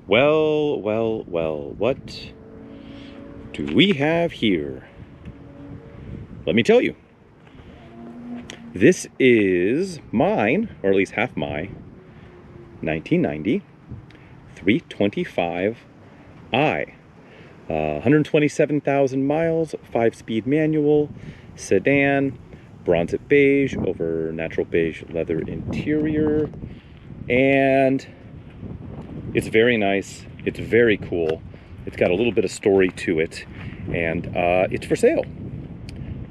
Well, well, well, what do we have here? Let me tell you. This is mine, or at least half my, 1990 325i. 127,000 miles, 5-speed manual, sedan, bronzite beige over natural beige leather interior, and it's very nice. It's very cool. It's got a little bit of story to it, and it's for sale.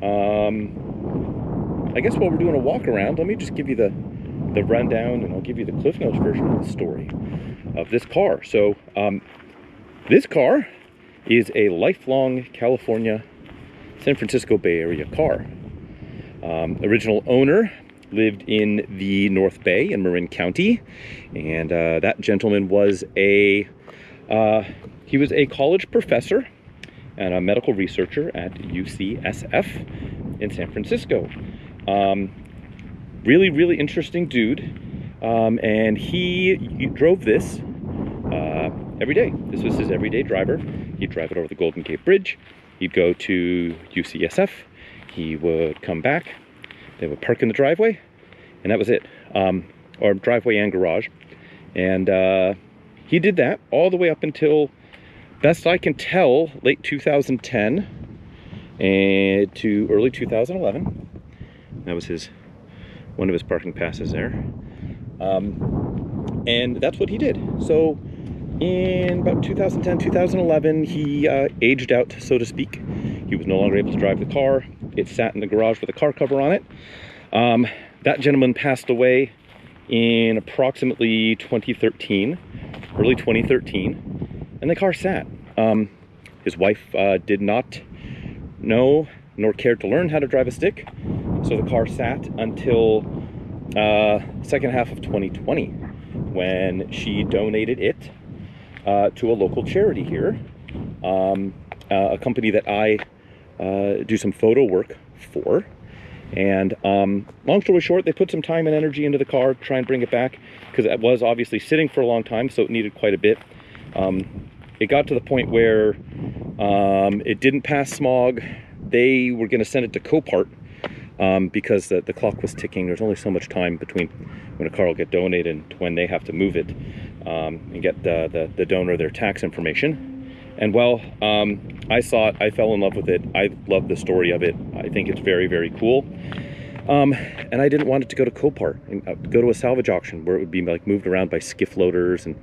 I guess while we're doing a walk around, let me just give you the rundown, and I'll give you the Cliff Notes version of the story of this car. So this car is a lifelong California, San Francisco Bay Area car. Original owner lived in the North Bay in Marin County, and that gentleman was he was a college professor and a medical researcher at UCSF in San Francisco. Really, really interesting dude, and he drove this every day. This was his everyday driver. He'd drive it over the Golden Gate Bridge. He'd go to UCSF. He would come back. They would park in the driveway, and that was it. Or driveway and garage. And he did that all the way up until, best I can tell, late 2010 and to early 2011. That was one of his parking passes there. And that's what he did. So in about 2010, 2011, he aged out, so to speak. He was no longer able to drive the car. It sat in the garage with a car cover on it. That gentleman passed away in approximately 2013, early 2013, and the car sat. His wife did not know nor cared to learn how to drive a stick, so the car sat until second half of 2020, when she donated it to a local charity here, a company that I do some photo work for. And long story short, they put some time and energy into the car to try and bring it back, because it was obviously sitting for a long time, so it needed quite a bit. It got to the point where it didn't pass smog. They were going to send it to Copart because the clock was ticking. There's only so much time between when a car will get donated and when they have to move it and get the donor their tax information. And well, I saw it, I fell in love with it. I love the story of it. I think it's very, very cool. And I didn't want it to go to Copart and go to a salvage auction where it would be like moved around by skiff loaders, and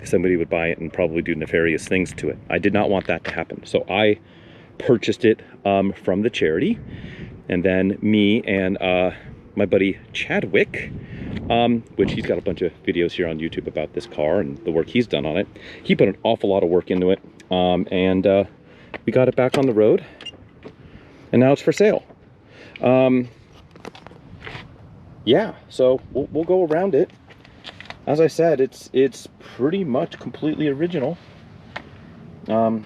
somebody would buy it and probably do nefarious things to it. I did not want that to happen. So I purchased it from the charity, and then me and my buddy Chadwick, which he's got a bunch of videos here on YouTube about this car and the work he's done on it. He put an awful lot of work into it, and we got it back on the road, and now it's for sale. Yeah, so we'll go around it. As I said, it's pretty much completely original, and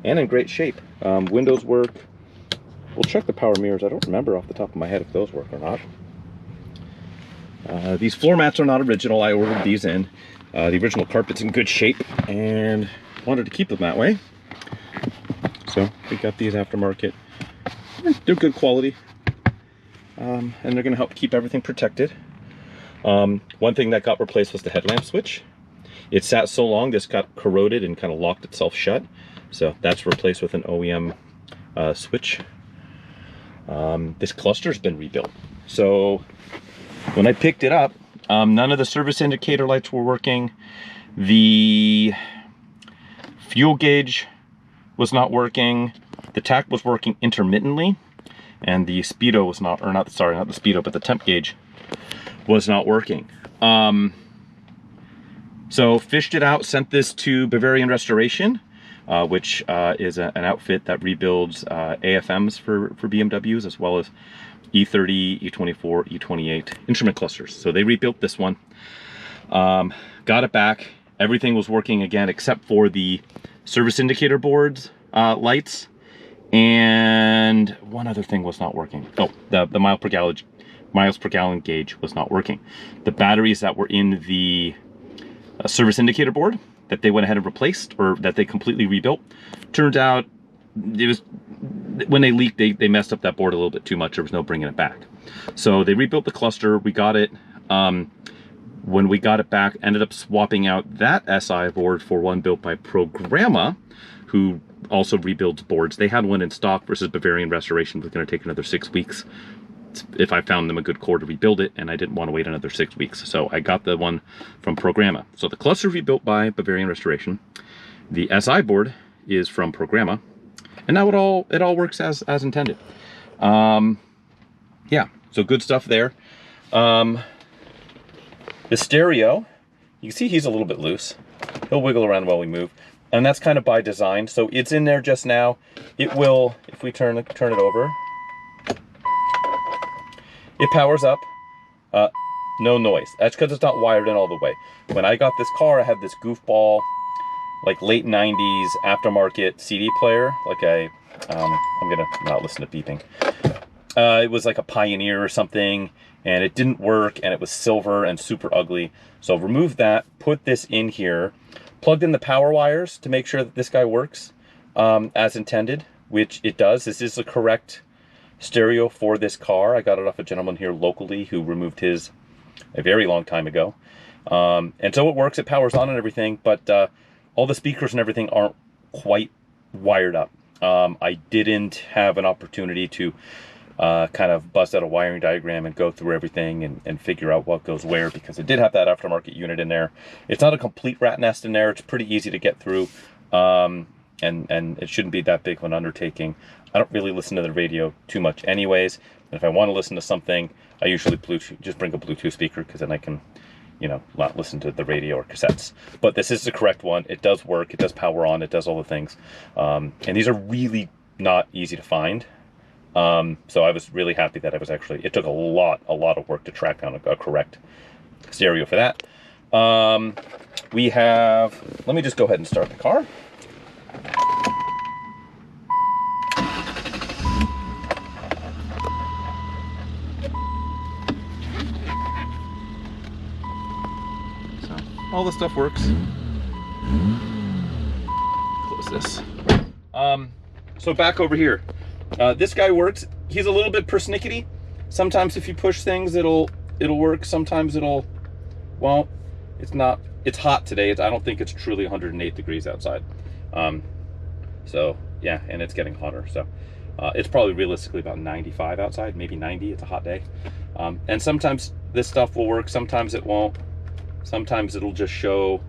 in great shape. Windows work. We'll check the power mirrors. I don't remember off the top of my head if those work or not. These floor mats are not original. I ordered these in. The original carpet's in good shape and wanted to keep them that way. So we got these aftermarket. They're good quality. And they're going to help keep everything protected. One thing that got replaced was the headlamp switch. It sat so long, this got corroded and kind of locked itself shut. So that's replaced with an OEM switch. This cluster's been rebuilt. So when I picked it up, none of the service indicator lights were working. The fuel gauge was not working. The tach was working intermittently, and the speedo was not, or not, sorry, not the speedo, but the temp gauge was not working. So fished it out, sent this to Bavarian Restoration, which is an outfit that rebuilds AFMs for BMWs, as well as E30, E24, E28 instrument clusters. So they rebuilt this one, got it back. Everything was working again except for the service indicator boards, lights, and one other thing was not working. Oh, the miles per gallon gauge was not working. The batteries that were in the service indicator board that they went ahead and replaced, or that they completely rebuilt. Turns out it was, when they leaked, they messed up that board a little bit too much. There was no bringing it back. So they rebuilt the cluster. We got it. When we got it back, ended up swapping out that SI board for one built by Programma, who also rebuilds boards. They had one in stock versus Bavarian Restoration was going to take another 6 weeks if I found them a good core to rebuild it, and I didn't want to wait another 6 weeks. So I got the one from Programma. So the cluster rebuilt by Bavarian Restoration. The SI board is from Programma. And now it all works as intended. Yeah, so good stuff there. The stereo, you can see he's a little bit loose. He'll wiggle around while we move. And that's kind of by design. So it's in there just now. It will, if we turn it over, it powers up. No noise. That's because it's not wired in all the way. When I got this car, I had this goofball, like late 90s aftermarket CD player. Like I'm gonna not listen to beeping. It was like a Pioneer or something, and it didn't work, and it was silver and super ugly. So remove that, put this in here, plugged in the power wires to make sure that this guy works as intended, which it does. This is the correct stereo for this car. I got it off a gentleman here locally who removed his a very long time ago. And so it works, it powers on and everything, but all the speakers and everything aren't quite wired up. I didn't have an opportunity to kind of bust out a wiring diagram and go through everything and figure out what goes where, because it did have that aftermarket unit in there. It's not a complete rat nest in there. It's pretty easy to get through, and it shouldn't be that big of an undertaking. I don't really listen to the radio too much anyways. And if I want to listen to something, I usually just bring a Bluetooth speaker, because then I can, you know, not listen to the radio or cassettes. But this is the correct one. It does work. It does power on. It does all the things. And these are really not easy to find. So I was really happy that I was actually, it took a lot of work to track down a correct stereo for that. We have, let me just go ahead and start the car. So all the stuff works. Close this. So back over here. This guy works. He's a little bit persnickety. Sometimes if you push things, it'll work. Sometimes well, it's not. It's hot today. I don't think it's truly 108 degrees outside. So yeah, and it's getting hotter. So it's probably realistically about 95 outside, maybe 90. It's a hot day. And sometimes this stuff will work. Sometimes it won't. Sometimes it'll just show.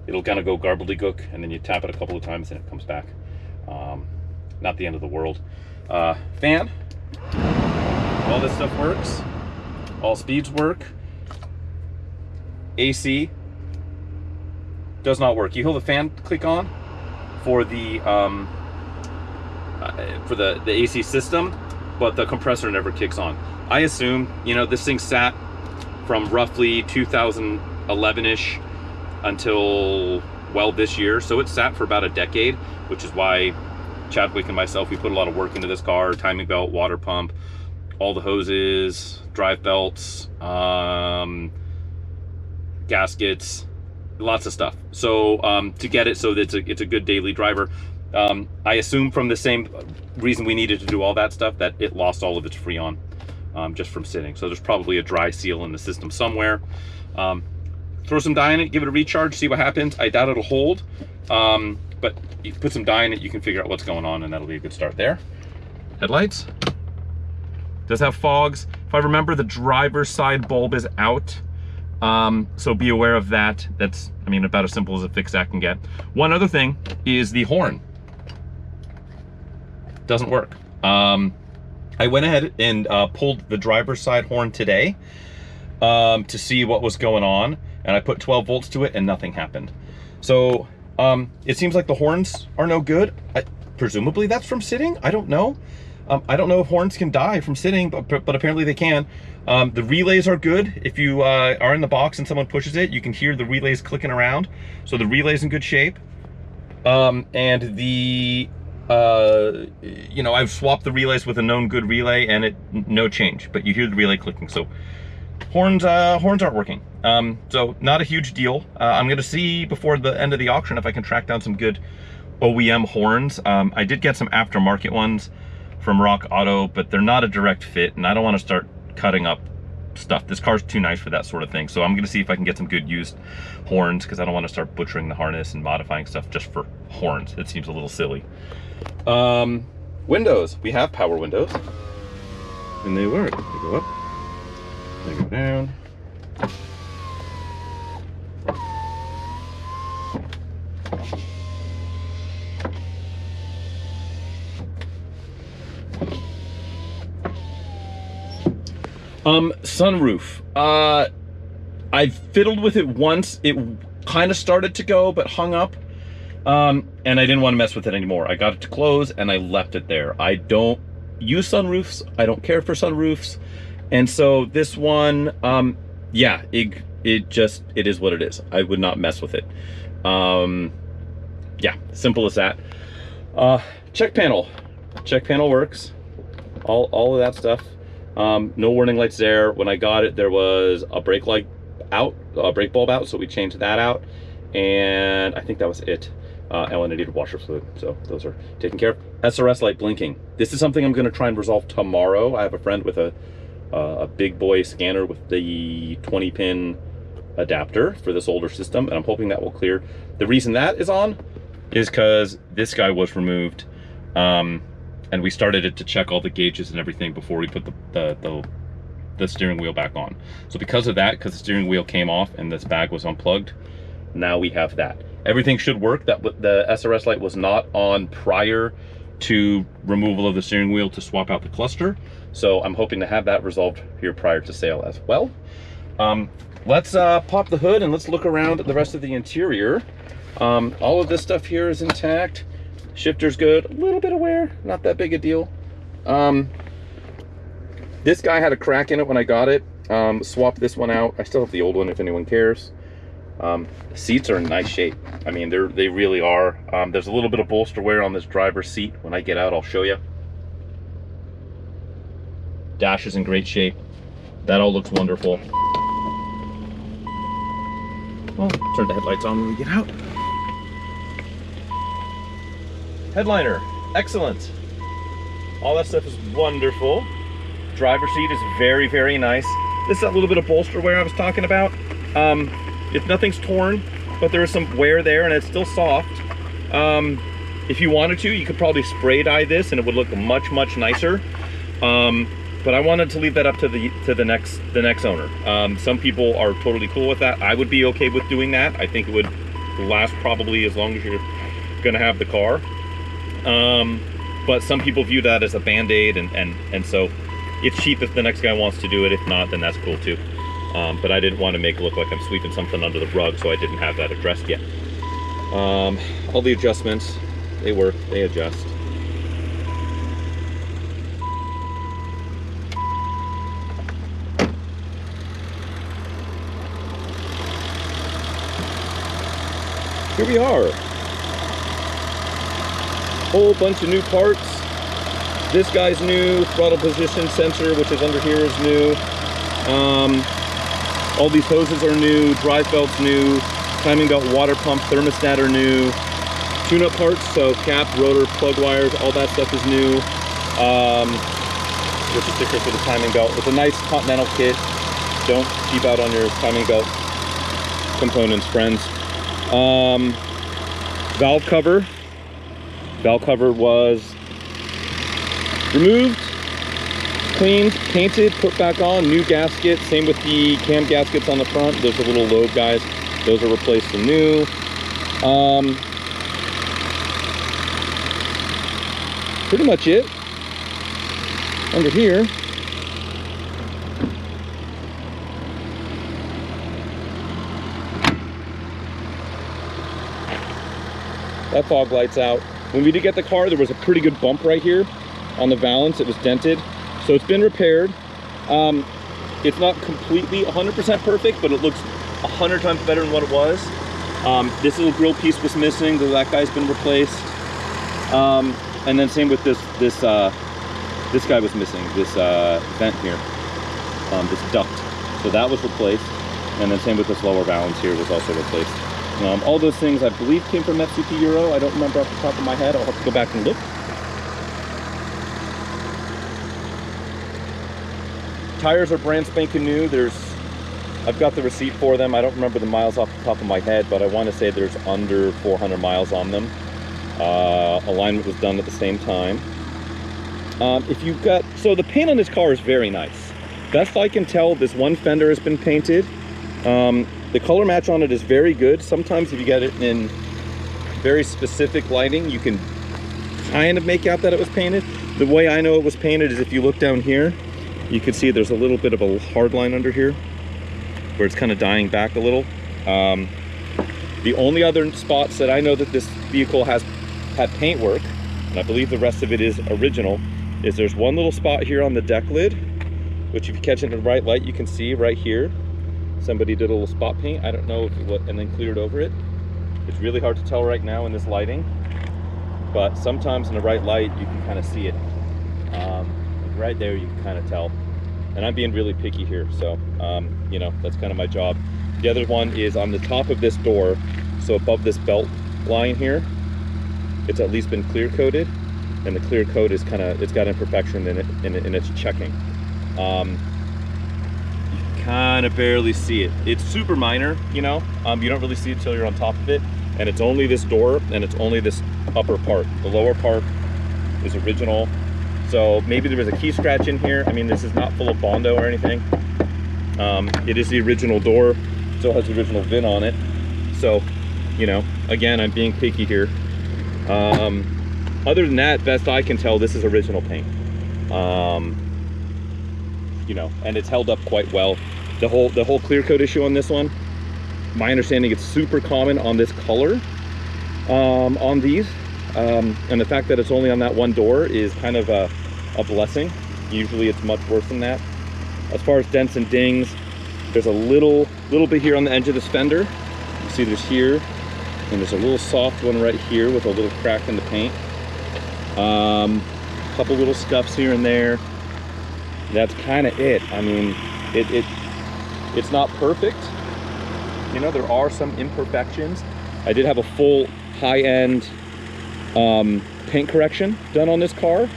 It'll kind of go garbledygook, and then you tap it a couple of times and it comes back. Not the end of the world. Fan, all this stuff works, all speeds work. AC does not work. You hear the fan click on for the AC system, but the compressor never kicks on. I assume, you know, this thing sat from roughly 2011-ish until, well, this year, so it sat for about a decade, which is why Chadwick and myself, we put a lot of work into this car. Timing belt, water pump, all the hoses, drive belts, gaskets, lots of stuff. So to get it so that it's a good daily driver. I assume from the same reason we needed to do all that stuff, that it lost all of its Freon just from sitting. So there's probably a dry seal in the system somewhere. Throw some dye in it, give it a recharge, see what happens. I doubt it'll hold. But you put some dye in it, you can figure out what's going on, and that'll be a good start there. Headlights. Does have fogs. If I remember, the driver's side bulb is out. So be aware of that. That's, I mean, about as simple as a fix that can get. One other thing is the horn. Doesn't work. I went ahead and pulled the driver's side horn today to see what was going on, and I put 12 volts to it and nothing happened. So it seems like the horns are no good. Presumably that's from sitting. I don't know. I don't know if horns can die from sitting, but apparently they can. The relays are good. If you are in the box and someone pushes it, you can hear the relays clicking around. So the relay's in good shape. And the, you know, I've swapped the relays with a known good relay, and no change, but you hear the relay clicking. So horns aren't working. So not a huge deal. I'm gonna see before the end of the auction if I can track down some good OEM horns. I did get some aftermarket ones from Rock Auto, but they're not a direct fit, and I don't want to start cutting up stuff. This car's too nice for that sort of thing. So I'm gonna see if I can get some good used horns, because I don't want to start butchering the harness and modifying stuff just for horns. It seems a little silly. Windows. We have power windows, and they work. They go up, they go down. Sunroof. I fiddled with it once. It kind of started to go, but hung up. And I didn't want to mess with it anymore. I got it to close and I left it there. I don't use sunroofs. I don't care for sunroofs. And so this one, yeah, it is what it is. I would not mess with it. Yeah, simple as that. Check panel. Check panel works. All of that stuff. No warning lights there. When I got it, there was a brake light out, a brake bulb out, so we changed that out, and I think that was it. And I needed washer fluid, so those are taken care of. SRS light blinking. This is something I'm going to try and resolve tomorrow. I have a friend with a big boy scanner with the 20-pin adapter for this older system, and I'm hoping that will clear. The reason that is on is because this guy was removed, and we started it to check all the gauges and everything before we put the steering wheel back on. So because of that, because the steering wheel came off and this bag was unplugged, now we have that. Everything should work. That the SRS light was not on prior to removal of the steering wheel to swap out the cluster. So I'm hoping to have that resolved here prior to sale as well. Let's pop the hood and let's look around at the rest of the interior. All of this stuff here is intact. Shifter's good, a little bit of wear, not that big a deal. This guy had a crack in it when I got it. Swapped this one out. I still have the old one if anyone cares. The seats are in nice shape. I mean, they really are. There's a little bit of bolster wear on this driver's seat. When I get out, I'll show you. Dash is in great shape. That all looks wonderful. Well, turn the headlights on when we get out. Headliner, excellent. All that stuff is wonderful. Driver's seat is very, very nice. This is that little bit of bolster wear I was talking about. If nothing's torn, but there is some wear there and it's still soft. If you wanted to, you could probably spray dye this and it would look much, much nicer. But I wanted to leave that up to the next owner. Some people are totally cool with that. I would be okay with doing that. I think it would last probably as long as you're gonna have the car. But some people view that as a band-aid, and so it's cheap if the next guy wants to do it. If not, then that's cool too. But I didn't want to make it look like I'm sweeping something under the rug, so I didn't have that addressed yet. All the adjustments, they work, they adjust. Here we are. Whole bunch of new parts. This guy's new. Throttle position sensor, which is under here, is new. All these hoses are new. Drive belt's new. Timing belt, water pump, thermostat are new. Tune-up parts, so cap, rotor, plug wires, all that stuff is new. There's a sticker for the timing belt. It's a nice Continental kit. Don't cheap out on your timing belt components, friends. Valve cover. Valve cover was removed, cleaned, painted, put back on. New gasket. Same with the cam gaskets on the front. Those are little lobe guys. Those are replaced and new. Pretty much it. Under here, that fog light's out. When we did get the car, there was a pretty good bump right here on the valance. It was dented, so it's been repaired. It's not completely 100% perfect, but it looks 100 times better than what it was. This little grill piece was missing, that guy's been replaced. And then same with this guy was missing, this vent here, this duct. So that was replaced, and then same with this lower valance here was also replaced. All those things I believe came from FCP Euro. I don't remember off the top of my head. I'll have to go back and look. Tires are brand spanking new. I've got the receipt for them. I don't remember the miles off the top of my head, but I want to say there's under 400 miles on them. Alignment was done at the same time. So the paint on this car is very nice. Best I can tell, this one fender has been painted. The color match on it is very good. Sometimes if you get it in very specific lighting, you can kind of make out that it was painted. The way I know it was painted is if you look down here, you can see there's a little bit of a hard line under here where it's kind of dying back a little. The only other spots that I know that this vehicle has had paint work, and I believe the rest of it is original, is there's one little spot here on the deck lid, which if you catch it in the right light, you can see right here. Somebody did a little spot paint. I don't know if it was, and then cleared over it. It's really hard to tell right now in this lighting, but sometimes in the right light, you can kind of see it. Right there, you can kind of tell. And I'm being really picky here, so you know, that's kind of my job. The other one is on the top of this door, so above this belt line here, it's at least been clear coated, and the clear coat is it's got imperfection in it, and it's checking. You kind of barely see it. It's super minor, you know. You don't really see it until you're on top of it, and it's only this door, and it's only this upper part. The lower part is original. So maybe there was a key scratch in here. I mean, this is not full of Bondo or anything. It is the original door, still has the original VIN on it. So, you know, again, I'm being picky here. Other than that, best I can tell, this is original paint. You know, and it's held up quite well. The whole clear coat issue on this one, my understanding, it's super common on this color, on these. And the fact that it's only on that one door is kind of a blessing. Usually it's much worse than that. As far as dents and dings, there's a little bit here on the edge of this fender. You see there's here, and there's a little soft one right here with a little crack in the paint. Couple little scuffs here and there. That's kind of it. I mean, it's not perfect. You know, there are some imperfections. I did have a full high-end paint correction done on this car.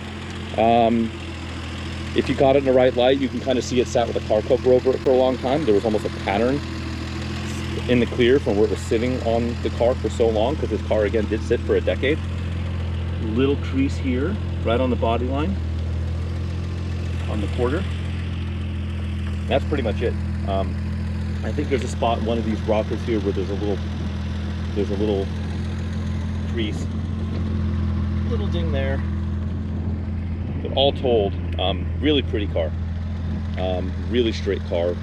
If you got it in the right light, you can kind of see it sat with a car cover over it for a long time. There was almost a pattern in the clear from where it was sitting on the car for so long, because this car, again, did sit for a decade. Little crease here, right on the body line, on the quarter. That's pretty much it. I think there's a spot in one of these rockers here where there's a little crease, little ding there. But all told, really pretty car, really straight car,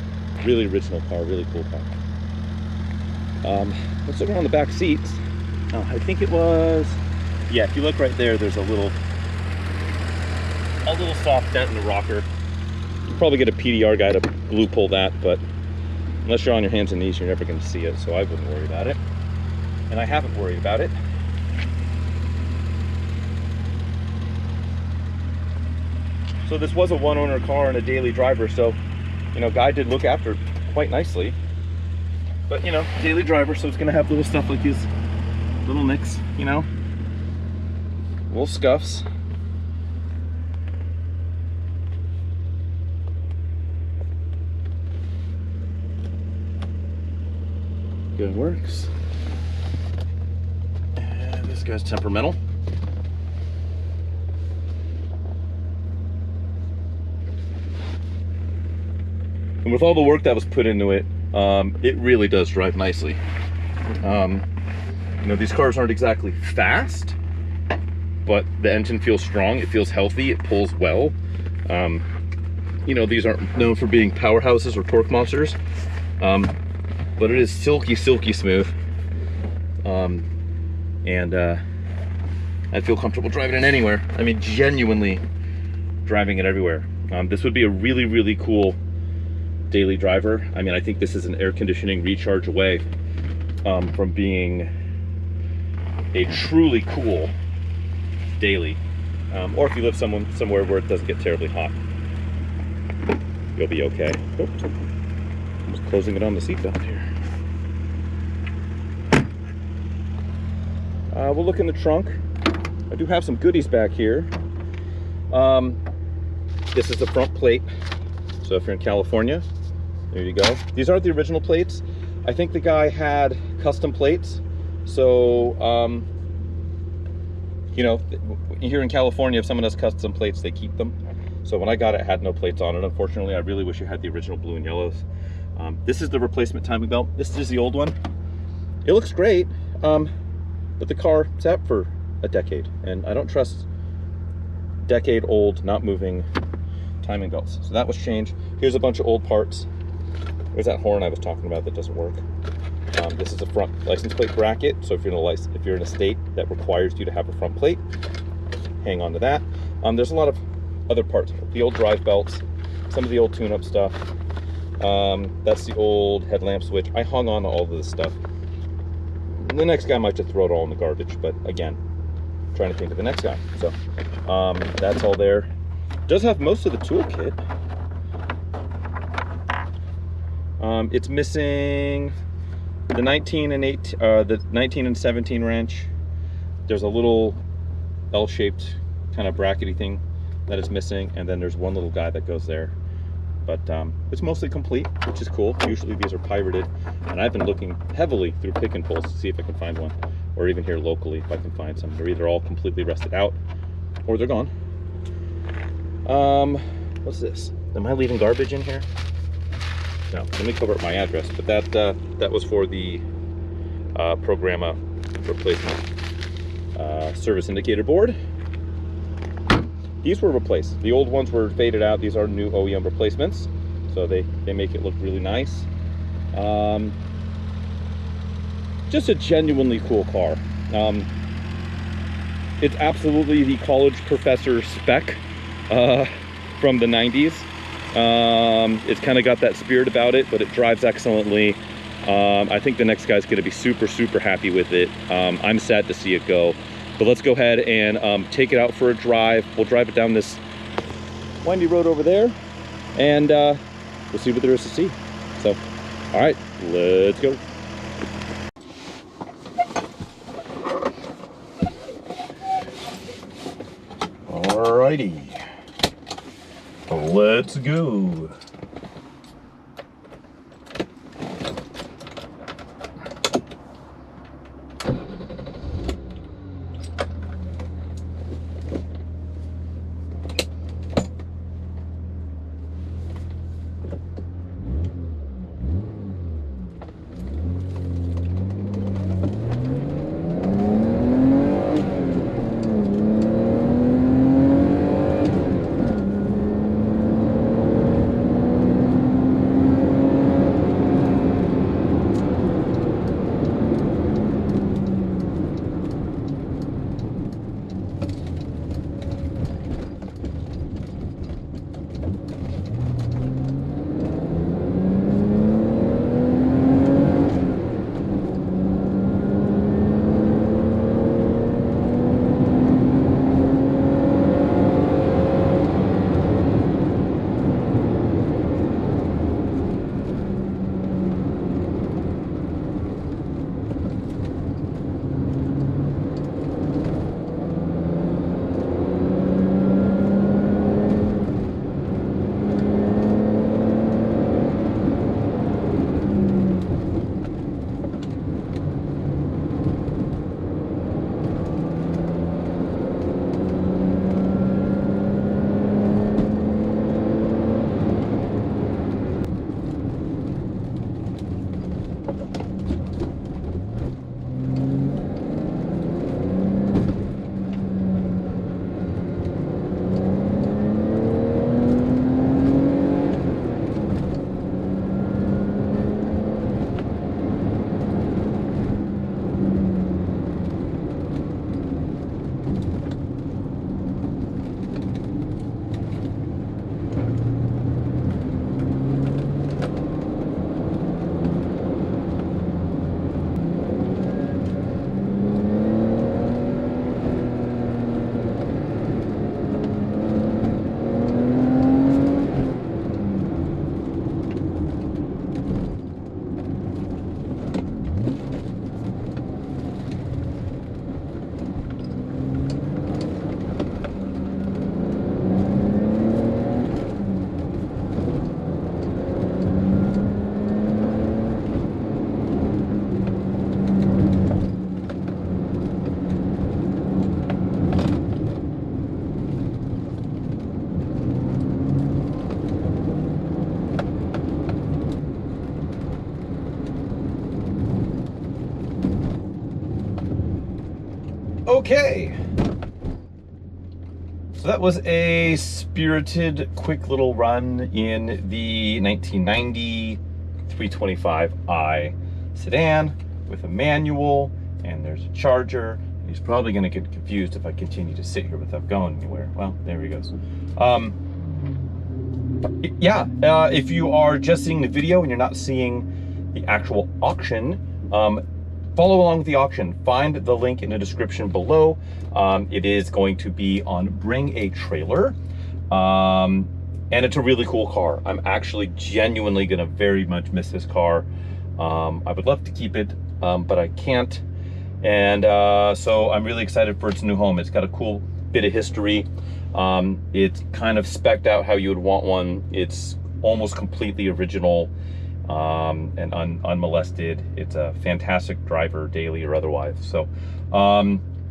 really original car, really cool car. Let's look around the back seats. I think it was, yeah, if you look right there, there's a little soft dent in the rocker. You'll probably get a PDR guy to blue pull that, but unless you're on your hands and knees, you're never going to see it, so I wouldn't worry about it. And I haven't worried about it. So this was a one-owner car and a daily driver, so, you know, guy did look after it quite nicely. But, you know, daily driver, so it's going to have little stuff like these little nicks, you know, little scuffs. Good works. And this guy's temperamental. And with all the work that was put into it, it really does drive nicely. You know, these cars aren't exactly fast, but the engine feels strong, it feels healthy, it pulls well. You know, these aren't known for being powerhouses or torque monsters, but it is silky smooth. And I feel comfortable driving it anywhere. I mean, genuinely driving it everywhere. This would be a really cool daily driver. I mean, I think this is an air conditioning recharge away from being a truly cool daily. Or if you live somewhere where it doesn't get terribly hot, you'll be okay. Oops. Just closing it on the seatbelt here. We'll look in the trunk. I do have some goodies back here. This is the front plate. So if you're in California, there you go. These aren't the original plates. I think the guy had custom plates. So, you know, here in California, if someone has custom plates, they keep them. So when I got it, it had no plates on it. Unfortunately, I really wish it had the original blue and yellows. This is the replacement timing belt. This is the old one. It looks great, but the car sat for a decade, and I don't trust decade-old, not moving timing belts. So that was changed. Here's a bunch of old parts. There's that horn I was talking about that doesn't work. This is a front license plate bracket. So if you're in a state that requires you to have a front plate, hang on to that. There's a lot of other parts. The old drive belts, some of the old tune-up stuff. That's the old headlamp switch. I hung on to all of this stuff. The next guy might just throw it all in the garbage, but again, trying to think of the next guy. So that's all there. Does have most of the toolkit. It's missing the 19 and 17 wrench. There's a little L-shaped kind of brackety thing that is missing, and then there's one little guy that goes there. But it's mostly complete, which is cool. Usually these are pirated, and I've been looking heavily through pick and pulls to see if I can find one, or even here locally if I can find some. They're either all completely rusted out, or they're gone. What's this? Am I leaving garbage in here? No, let me cover up my address. But that was for the Programa replacement service indicator board. These were replaced. The old ones were faded out. These are new OEM replacements, so they make it look really nice. Just a genuinely cool car. It's absolutely the college professor spec from the 90s. It's kind of got that spirit about it, but it drives excellently. I think the next guy's going to be super, super happy with it. I'm sad to see it go. But let's go ahead and take it out for a drive. We'll drive it down this windy road over there, and we'll see what there is to see. So, all right, let's go. All righty, let's go. Okay. So that was a spirited, quick little run in the 1990 325i sedan with a manual, and there's a charger. He's probably going to get confused if I continue to sit here without going anywhere. Well, there he goes. Yeah, if you are just seeing the video and you're not seeing the actual auction, follow along with the auction. Find the link in the description below. It is going to be on Bring a Trailer. And it's a really cool car. I'm actually genuinely gonna very much miss this car. I would love to keep it, but I can't. And so I'm really excited for its new home. It's got a cool bit of history. It's kind of spec'd out how you would want one. It's almost completely original. And unmolested. It's a fantastic driver, daily or otherwise. So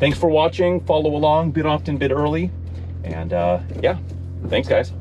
thanks for watching. Follow along, bit often, bit early. And yeah, thanks guys.